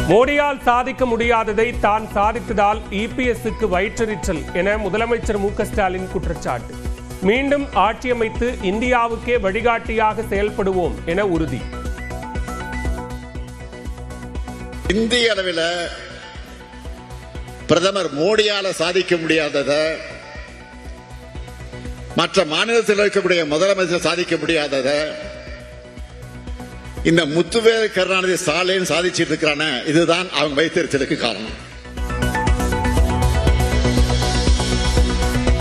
மோடியால் சாதிக்க முடியாததை தான் சாதித்ததால் இபிஎஸ்க்கு வயிற்றெரிச்சல் என முதலமைச்சர் மு க ஸ்டாலின் குற்றச்சாட்டு. மீண்டும் ஆட்சியமைத்து இந்தியாவுக்கே வழிகாட்டியாக செயல்படுவோம் என உறுதி. இந்திய அளவில் பிரதமர் மோடியால சாதிக்க முடியாததை மற்ற மாநிலத்தில் இருக்கக்கூடிய முதலமைச்சர் சாதிக்க முடியாததை இந்த முத்துவேல் கருணாநிதி ஸ்டாலின் சாதிச்சிட்டு இருக்கிறான, இதுதான் அவங்க வைத்திருச்சலுக்கு காரணம்.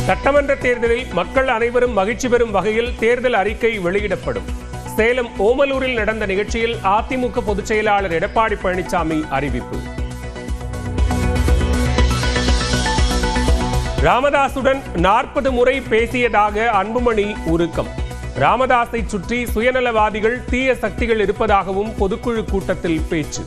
சட்டமன்ற தேர்தலில் மக்கள் அனைவரும் மகிழ்ச்சி பெறும் வகையில் தேர்தல் அறிக்கை வெளியிடப்படும். சேலம் ஓமலூரில் நடந்த நிகழ்ச்சியில் அதிமுக பொதுச் செயலாளர் எடப்பாடி பழனிசாமி அறிவிப்பு. ராமதாசுடன் 40 முறை பேசியதாக அன்புமணி உருக்கம். ராமதாஸை சுற்றி சுயநலவாதிகள், தீய சக்திகள் இருப்பதாகவும் பொதுக்குழு கூட்டத்தில் பேச்சு.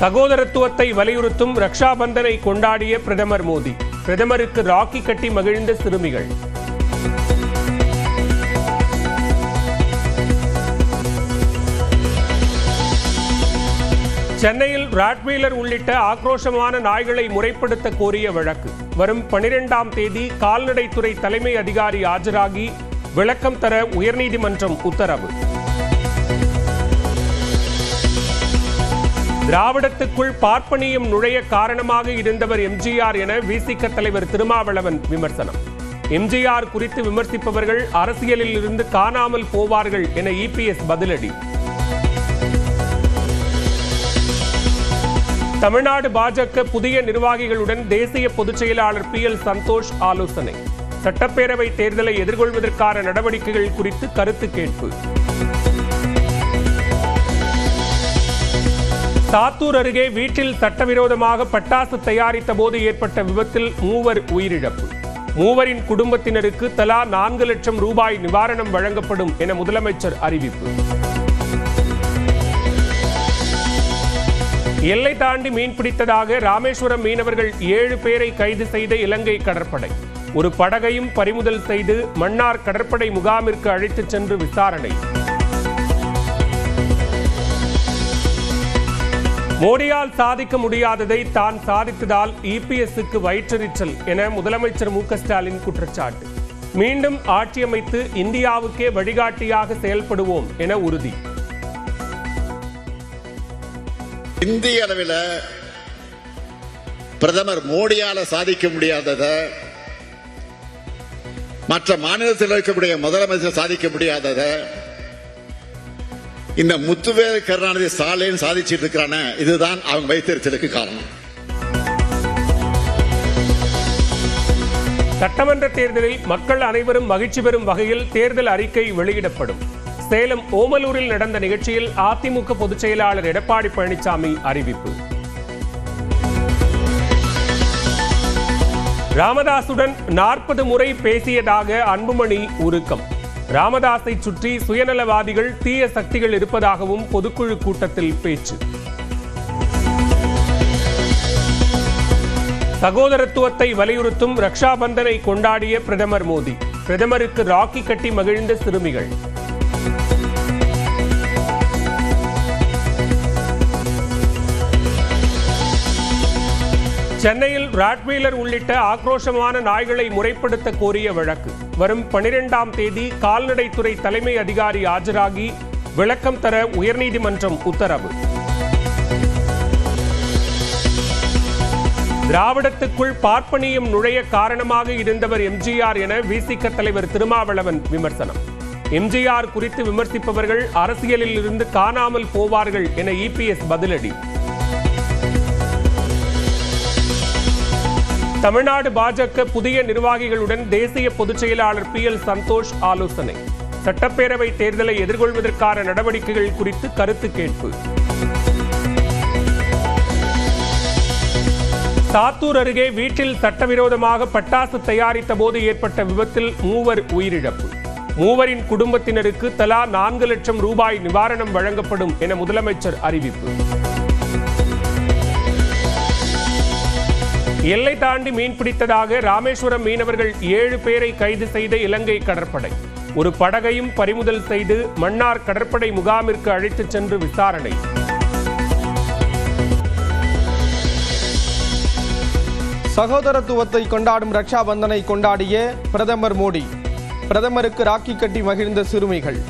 சகோதரத்துவத்தை வலியுறுத்தும் ரக்ஷா பந்தனை கொண்டாடிய பிரதமர் மோடி. பிரதமருக்கு ராக்கி கட்டி மகிழ்ந்த சிறுமிகள். சென்னையில் ராட்வீலர் உள்ளிட்ட ஆக்ரோஷமான நாய்களை முறைப்படுத்த கோரிய வழக்கு. வரும் 12ஆம் தேதி கால்நடைத்துறை தலைமை அதிகாரி ஆஜராகி விளக்கம் தர உயர்நீதிமன்றம் உத்தரவு. திராவிடத்துக்குள் பார்ப்பனியம் நுழைய காரணமாக இருந்தவர் எம்ஜிஆர் என விசிக தலைவர் திருமாவளவன் விமர்சனம். எம்ஜிஆர் குறித்து விமர்சிப்பவர்கள் அரசியலில் இருந்து காணாமல் போவார்கள் என இபிஎஸ் பதிலடி. தமிழ்நாடு பாஜக புதிய நிர்வாகிகளுடன் தேசிய பொதுச் செயலாளர் PL சந்தோஷ் ஆலோசனை. சட்டப்பேரவை தேர்தலை எதிர்கொள்வதற்கான நடவடிக்கைகள் குறித்து கருத்து கேட்பு. சாத்தூர் அருகே வீட்டில் சட்டவிரோதமாக பட்டாசு தயாரித்த போது ஏற்பட்ட விபத்தில் 3 உயிரிழப்பு. 3 குடும்பத்தினருக்கு தலா 4 லட்சம் ரூபாய் நிவாரணம் வழங்கப்படும் என முதலமைச்சர் அறிவிப்பு. எல்லை தாண்டி மீன்பிடித்ததாக ராமேஸ்வரம் மீனவர்கள் 7 பேரை கைது செய்த இலங்கை கடற்படை. ஒரு படகையும் பறிமுதல் செய்து மன்னார் கடற்படை முகாமிற்கு அழைத்துச் சென்று விசாரணை. மோடியால் சாதிக்க முடியாததை தான் சாதித்ததால் இபிஎஸ்க்கு வயிற்றெரிச்சல் என முதலமைச்சர் மு க ஸ்டாலின் குற்றச்சாட்டு. மீண்டும் ஆட்சியமைத்து இந்தியாவுக்கே வழிகாட்டியாக செயல்படுவோம் என உறுதி. இந்திய அளவில் பிரதமர் மோடியால சாதிக்க முடியாததை மற்ற மாநிலத்தில் இருக்கக்கூடிய முதலமைச்சர் சாதிக்க முடியாததை இந்த முத்துவேல் கருணாநிதி ஸ்டாலின் சாதிச்சிட்டு இருக்கிறான, இதுதான் அவங்க வைத்திருச்சலுக்கு காரணம். சட்டமன்ற தேர்தலில் மக்கள் அனைவரும் மகிழ்ச்சி பெறும் வகையில் தேர்தல் அறிக்கை வெளியிடப்படும். சேலம் ஓமலூரில் நடந்த நிகழ்ச்சியில் அதிமுக பொதுச் செயலாளர் எடப்பாடி பழனிசாமி அறிவிப்பு. ராமதாசுடன் 40 முறை பேசியதாக அன்புமணி உருக்கம். ராமதாஸை சுற்றி சுயநலவாதிகள், தீய சக்திகள் இருப்பதாகவும் பொதுக்குழு கூட்டத்தில் பேச்சு. சகோதரத்துவத்தை வலியுறுத்தும் ரக்ஷா பந்தனை கொண்டாடிய பிரதமர் மோடி. பிரதமருக்கு ராக்கி கட்டி மகிழ்ந்த சிறுமிகள். சென்னையில் ராட்வீலர் உள்ளிட்ட ஆக்ரோஷமான நாய்களை முறைப்படுத்த கோரிய வழக்கு. வரும் 12ஆம் தேதி கால்நடைத்துறை தலைமை அதிகாரி ஆஜராகி விளக்கம் தர உயர்நீதிமன்றம் உத்தரவு. திராவிடத்துக்குள் பார்ப்பனியம் நுழைய காரணமாக இருந்தவர் எம்ஜிஆர் என விசிக தலைவர் திருமாவளவன் விமர்சனம். எம்ஜிஆர் குறித்து விமர்சிப்பவர்கள் அரசியலில் இருந்து காணாமல் போவார்கள் என இபிஎஸ் பதிலடி. தமிழ்நாடு பாஜக புதிய நிர்வாகிகளுடன் தேசிய பொதுச் செயலாளர் PL சந்தோஷ் ஆலோசனை. சட்டப்பேரவை தேர்தலை எதிர்கொள்வதற்கான நடவடிக்கைகள் குறித்து கருத்து கேட்பு. சாத்தூர் அருகே வீட்டில் சட்டவிரோதமாக பட்டாசு தயாரித்த போது ஏற்பட்ட விபத்தில் 3 உயிரிழப்பு. 3 குடும்பத்தினருக்கு தலா 4 லட்சம் ரூபாய் நிவாரணம் வழங்கப்படும் என முதலமைச்சர் அறிவிப்பு. எல்லை தாண்டி மீன்பிடித்ததாக ராமேஸ்வரம் மீனவர்கள் 7 பேரை கைது செய்த இலங்கை கடற்படை. ஒரு படகையும் பறிமுதல் செய்து மன்னார் கடற்படை முகாமிற்கு அழைத்துச் சென்று விசாரணை. சகோதரத்துவத்தை கொண்டாடும் ரக்ஷா பந்தனை கொண்டாடிய பிரதமர் மோடி. பிரதமருக்கு ராக்கி கட்டி மகிழ்ந்த சிறுமிகள்.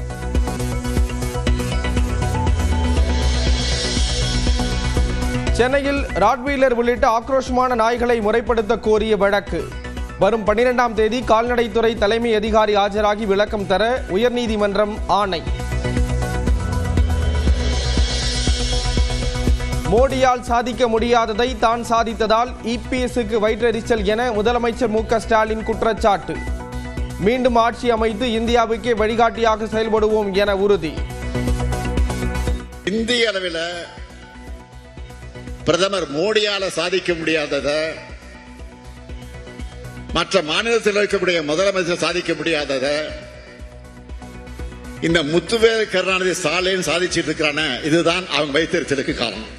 சென்னையில் ராட்வீலர் உள்ளிட்ட ஆக்ரோஷமான நாய்களை முறைப்படுத்த கோரிய வழக்கு. வரும் 12ஆம் தேதி கால்நடைத்துறை தலைமை அதிகாரி ஆஜராகி விளக்கம் தர உயர்நீதிமன்றம் ஆணை. மோடியால் சாதிக்க முடியாததை தான் சாதித்ததால் இபிஎஸ்க்கு வயிற்றெரிச்சல் என முதலமைச்சர் மு.க.ஸ்டாலின் குற்றச்சாட்டு. மீண்டும் ஆட்சி அமைத்து இந்தியாவுக்கே வழிகாட்டியாக செயல்படுவோம் என உறுதி. இந்திய அளவில் பிரதமர் மோடியால சாதிக்க முடியாததை, மற்ற மாநிலத்தில் இருக்கக்கூடிய முதலமைச்சர் சாதிக்க முடியாததை இந்த முத்துவேல் கருணாநிதி ஸ்டாலின் சாதிச்சிட்டு இருக்கிறான, இதுதான் அவங்க வைத்திருச்சலுக்கு காரணம்.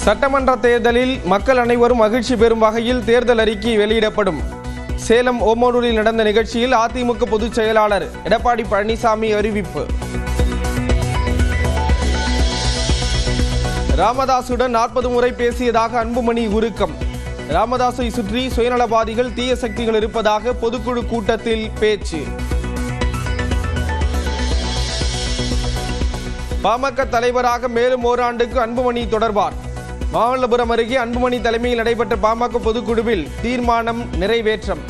சட்டமன்ற தேர்தலில் மக்கள் அனைவரும் மகிழ்ச்சி பெறும் வகையில் தேர்தல் அறிக்கை வெளியிடப்படும். சேலம் ஓமலூரில் நடந்த நிகழ்ச்சியில் அதிமுக பொதுச் செயலாளர் எடப்பாடி பழனிசாமி அறிவிப்பு. ராமதாசுடன் 40 முறை பேசியதாக அன்புமணி உருக்கம். ராமதாஸை சுற்றி சுயநலவாதிகள், தீய சக்திகள் இருப்பதாக பொதுக்குழு கூட்டத்தில் பேச்சு. பாமக தலைவராக மேலும் ஓராண்டுக்கு அன்புமணி தொடர்வார். மாமல்லபுரம் அருகே அன்புமணி தலைமையில் நடைபெற்ற பாமக பொதுக்குழுவில் தீர்மானம் நிறைவேற்றம்.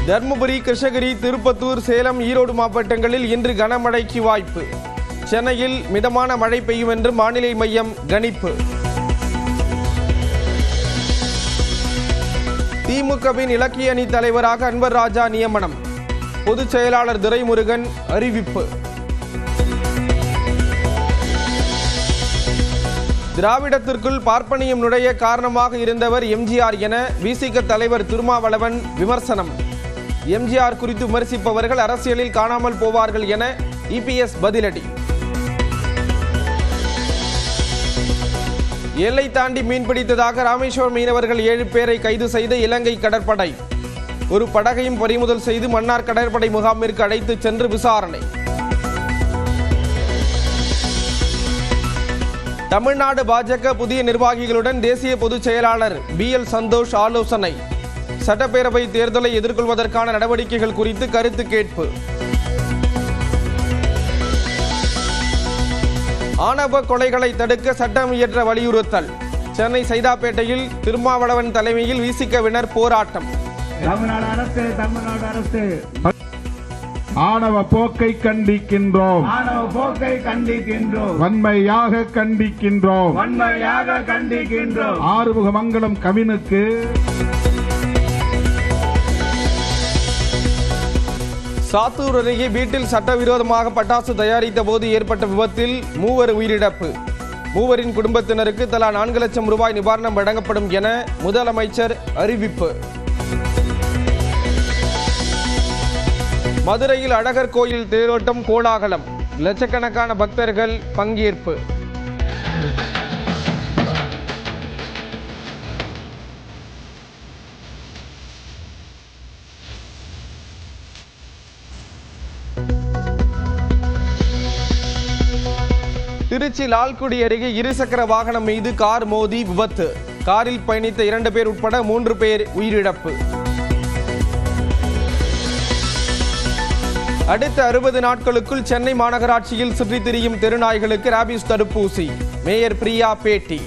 தர்மபுரி, கிருஷ்ணகிரி, திருப்பத்தூர், சேலம், ஈரோடு மாவட்டங்களில் இன்று கனமழைக்கு வாய்ப்பு. சென்னையில் மிதமான மழை பெய்யும் என்று வானிலை மையம் கணிப்பு. திமுகவின் இலக்கிய அணி தலைவராக அன்வர் ராஜா நியமனம். பொதுச் செயலாளர் துரைமுருகன் அறிவிப்பு. திராவிடத்திற்குள் பார்ப்பனியம் நுழைய காரணமாக இருந்தவர் எம்ஜிஆர் என விசிக தலைவர் திருமாவளவன் விமர்சனம். எம்ஜிஆர் குறித்து விமர்சிப்பவர்கள் அரசியலில் காணாமல் போவார்கள் என இபிஎஸ் பதிலடி. எல்லை தாண்டி மீன்பிடித்ததாக ராமேஸ்வரம் மீனவர்கள் 7 பேரை கைது செய்த இலங்கை கடற்படை. ஒரு படகையும் பறிமுதல் செய்து மன்னார் கடற்படை முகாமிற்கு அழைத்துச் சென்று விசாரணை. தமிழ்நாடு பாஜக புதிய நிர்வாகிகளுடன் தேசிய பொதுச் செயலாளர் BL சந்தோஷ் ஆலோசனை. சட்டப்பேரவை தேர்தலை எதிர்கொள்வதற்கான நடவடிக்கைகள் குறித்து கருத்து கேட்பு. ஆணவ கொலைகளை தடுக்க சட்டம் இயற்ற வலியுறுத்தல். சென்னை சைதாப்பேட்டையில் திருமாவளவன் தலைமையில் விசிகவினர் போராட்டம். தமிழ்நாடு அரசு ஆணவ போக்கை கண்டிக்கின்றோம், வன்மையாக கண்டிக்கின்றோம். ஆறுமுகமங்கலம் கவினுக்கு சாத்தூர் அருகே வீட்டில் சட்டவிரோதமாக பட்டாசு தயாரித்த போது ஏற்பட்ட விபத்தில் 3 உயிரிழப்பு. 3 குடும்பத்தினருக்கு தலா 4 லட்சம் ரூபாய் நிவாரணம் வழங்கப்படும் என முதலமைச்சர் அறிவிப்பு. மதுரையில் அழகர் கோயில் தேரோட்டம் கோலாகலம். லட்சக்கணக்கான பக்தர்கள் பங்கேற்பு. திருச்சி லால்குடி அருகே இருசக்கர வாகனம் மீது கார் மோதி விபத்து. காரில் பயணித்த 2 பேர் உட்பட 3 பேர் உயிரிழப்பு. அடுத்த 60 நாட்களுக்குள் சென்னை மாநகராட்சியில் சுற்றித் திரியும் தெருநாய்களுக்கு ராபிஸ் தடுப்பூசி. மேயர் பிரியா பேட்டி.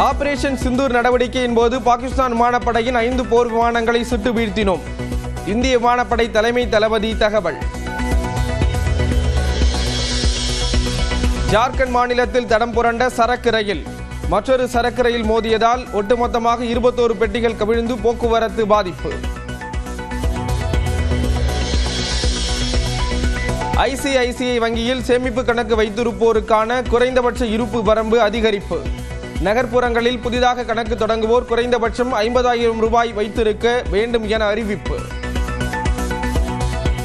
ஆபரேஷன் சிந்தூர் நடவடிக்கையின் போது பாகிஸ்தான் விமானப்படையின் 5 போர் விமானங்களை சுட்டு வீழ்த்தினோம். இந்திய விமானப்படை தலைமை தளபதி தகவல். ஜார்க்கண்ட் மாநிலத்தில் தடம் புரண்ட சரக்கு ரயில். மற்றொரு சரக்கு ரயில் மோதியதால் ஒட்டுமொத்தமாக 21 பெட்டிகள் கவிழ்ந்து போக்குவரத்து பாதிப்பு. ஐசிஐசிஐ வங்கியில் சேமிப்பு கணக்கு வைத்திருப்போருக்கான குறைந்தபட்ச இருப்பு வரம்பு அதிகரிப்பு. நகர்ப்புறங்களில் புதிதாக கணக்கு தொடங்குவோர் குறைந்தபட்சம் 50,000 ரூபாய் வைத்திருக்க வேண்டும் என அறிவிப்பு.